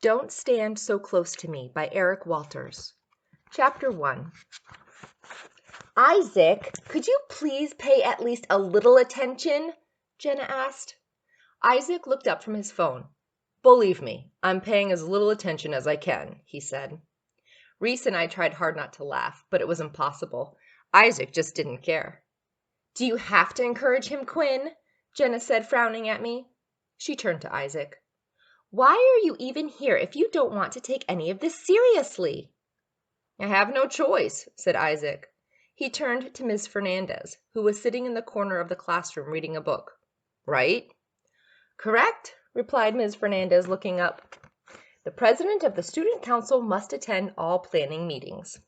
Don't Stand So Close to Me by Eric Walters. Chapter 1. Isaac, could you please pay at least a little attention? Jenna asked. Isaac looked up from his phone. Believe me, I'm paying as little attention as I can, he said. Reese and I tried hard not to laugh, but it was impossible. Isaac just didn't care. Do you have to encourage him, Quinn? Jenna said, frowning at me. She turned to Isaac. Why are you even here if you don't want to take any of this seriously? I have no choice, said Isaac. He turned to Ms. Fernandez, who was sitting in the corner of the classroom reading a book. Right? Correct, replied Ms. Fernandez, looking up. The president of the student council must attend all planning meetings.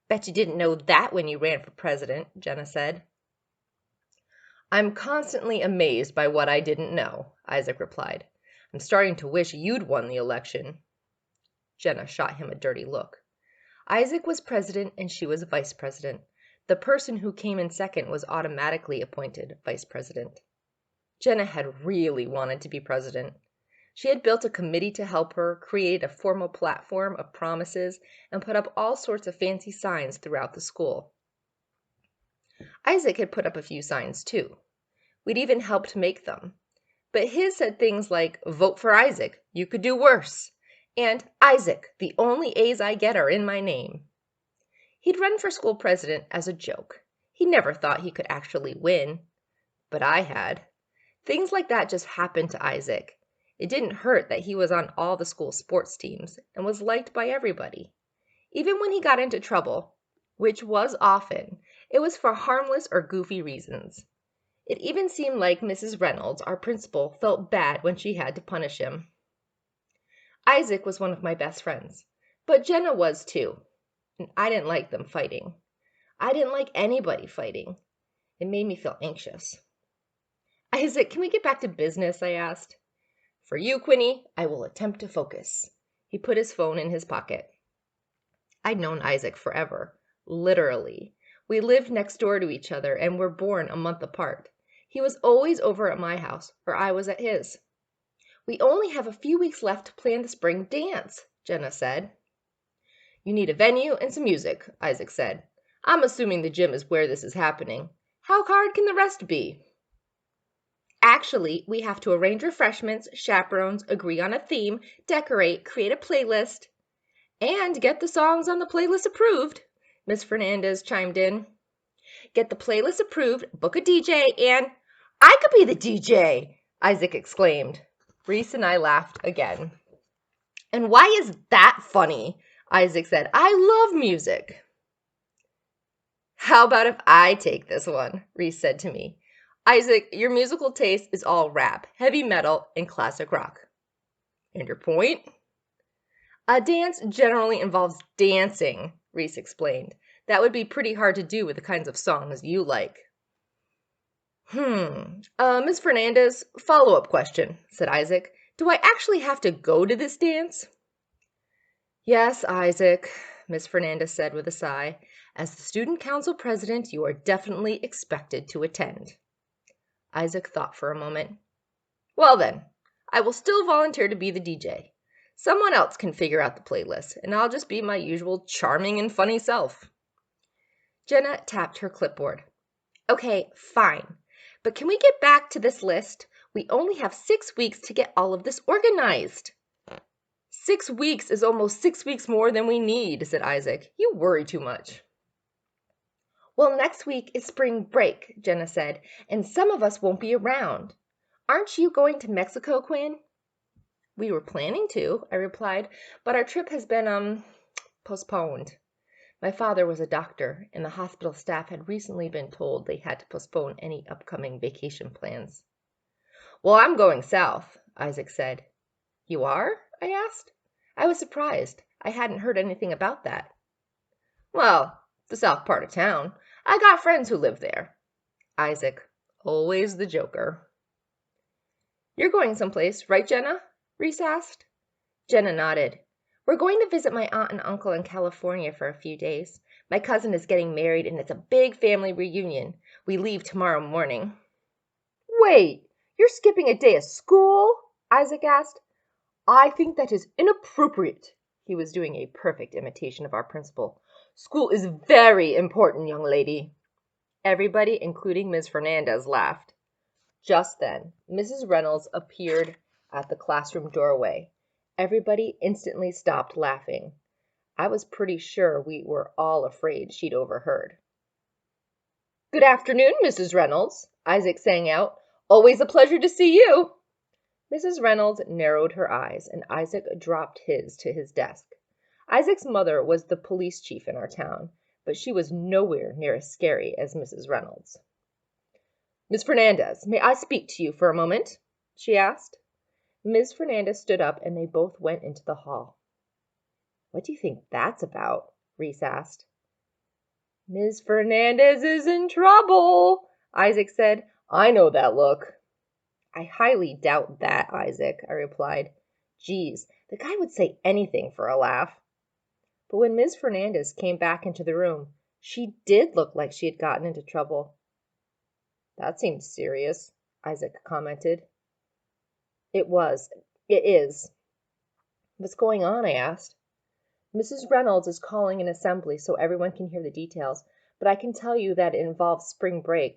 Bet you didn't know that when you ran for president, Jenna said. I'm constantly amazed by what I didn't know, Isaac replied. I'm starting to wish you'd won the election. Jenna shot him a dirty look. Isaac was president and she was vice president. The person who came in second was automatically appointed vice president. Jenna had really wanted to be president. She had built a committee to help her, create a formal platform of promises, and put up all sorts of fancy signs throughout the school. Isaac had put up a few signs too. We'd even helped make them. But his said things like, vote for Isaac, you could do worse, and Isaac, the only A's I get are in my name. He'd run for school president as a joke. He never thought he could actually win. But I had. Things like that just happened to Isaac. It didn't hurt that he was on all the school sports teams and was liked by everybody. Even when he got into trouble, which was often, it was for harmless or goofy reasons. It even seemed like Mrs. Reynolds, our principal, felt bad when she had to punish him. Isaac was one of my best friends, but Jenna was too, and I didn't like them fighting. I didn't like anybody fighting. It made me feel anxious. Isaac, can we get back to business? I asked. For you, Quinny, I will attempt to focus. He put his phone in his pocket. I'd known Isaac forever, literally. We lived next door to each other and were born a month apart. He was always over at my house, or I was at his. We only have a few weeks left to plan the spring dance, Jenna said. You need a venue and some music, Isaac said. I'm assuming the gym is where this is happening. How hard can the rest be? Actually, we have to arrange refreshments, chaperones, agree on a theme, decorate, create a playlist, and get the songs on the playlist approved, Ms. Fernandez chimed in. Get the playlist approved, book a DJ, and I could be the DJ, Isaac exclaimed. Reese and I laughed again. And why is that funny? Isaac said. I love music. How about if I take this one? Reese said to me. Isaac, your musical taste is all rap, heavy metal, and classic rock. And your point? A dance generally involves dancing, Reese explained. That would be pretty hard to do with the kinds of songs you like. Ms. Fernandez, follow-up question, said Isaac. Do I actually have to go to this dance? Yes, Isaac, Ms. Fernandez said with a sigh. As the student council president, you are definitely expected to attend. Isaac thought for a moment. Well then, I will still volunteer to be the DJ. Someone else can figure out the playlist, and I'll just be my usual charming and funny self. Jenna tapped her clipboard. Okay, fine. But can we get back to this list? We only have 6 weeks to get all of this organized. 6 weeks is almost 6 weeks more than we need, said Isaac. You worry too much. Well, next week is spring break, Jenna said, and some of us won't be around. Aren't you going to Mexico, Quinn? We were planning to, I replied, but our trip has been, postponed. My father was a doctor, and the hospital staff had recently been told they had to postpone any upcoming vacation plans. Well, I'm going south, Isaac said. You are? I asked. I was surprised. I hadn't heard anything about that. Well, the south part of town. I got friends who live there. Isaac, always the joker. You're going someplace, right, Jenna? Reese asked. Jenna nodded. We're going to visit my aunt and uncle in California for a few days. My cousin is getting married, and it's a big family reunion. We leave tomorrow morning. Wait, you're skipping a day of school? Isaac asked. I think that is inappropriate. He was doing a perfect imitation of our principal. School is very important, young lady. Everybody, including Ms. Fernandez, laughed. Just then, Mrs. Reynolds appeared at the classroom doorway. Everybody instantly stopped laughing. I was pretty sure we were all afraid she'd overheard. Good afternoon, Mrs. Reynolds, Isaac sang out. Always a pleasure to see you. Mrs. Reynolds narrowed her eyes, and Isaac dropped his to his desk. Isaac's mother was the police chief in our town, but she was nowhere near as scary as Mrs. Reynolds. Miss Fernandez, may I speak to you for a moment? She asked. Ms. Fernandez stood up, and they both went into the hall. What do you think that's about? Reese asked. Ms. Fernandez is in trouble, Isaac said. I know that look. I highly doubt that, Isaac, I replied. Geez, the guy would say anything for a laugh. But when Ms. Fernandez came back into the room, she did look like she had gotten into trouble. That seems serious, Isaac commented. It is. What's going on? I asked. Mrs. Reynolds is calling an assembly so everyone can hear the details, but I can tell you that it involves spring break.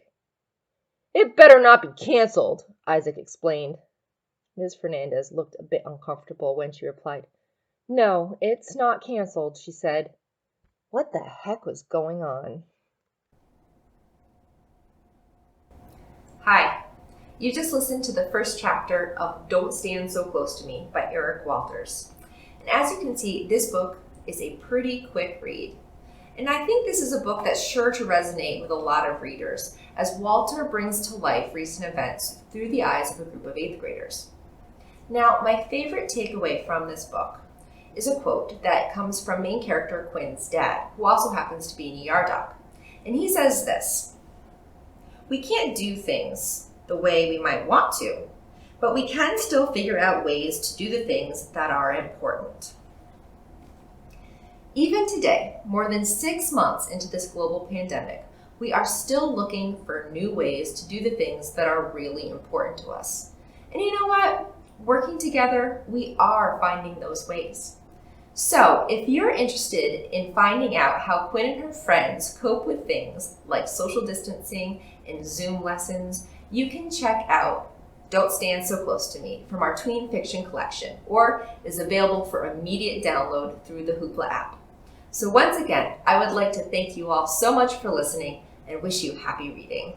It better not be canceled, Isaac explained. Ms. Fernandez looked a bit uncomfortable when she replied. No, it's not canceled, she said. What the heck was going on? Hi, you just listened to the first chapter of Don't Stand So Close to Me by Eric Walters. And as you can see, this book is a pretty quick read. And I think this is a book that's sure to resonate with a lot of readers, as Walter brings to life recent events through the eyes of a group of 8th graders. Now, my favorite takeaway from this book is a quote that comes from main character Quinn's dad, who also happens to be an ER doc. And he says this: we can't do things the way we might want to, but we can still figure out ways to do the things that are important. Even today, more than 6 months into this global pandemic, we are still looking for new ways to do the things that are really important to us. And you know what? Working together, we are finding those ways. So if you're interested in finding out how Quinn and her friends cope with things like social distancing and Zoom lessons, you can check out Don't Stand So Close to Me from our tween fiction collection, or is available for immediate download through the Hoopla app. So once again, I would like to thank you all so much for listening and wish you happy reading.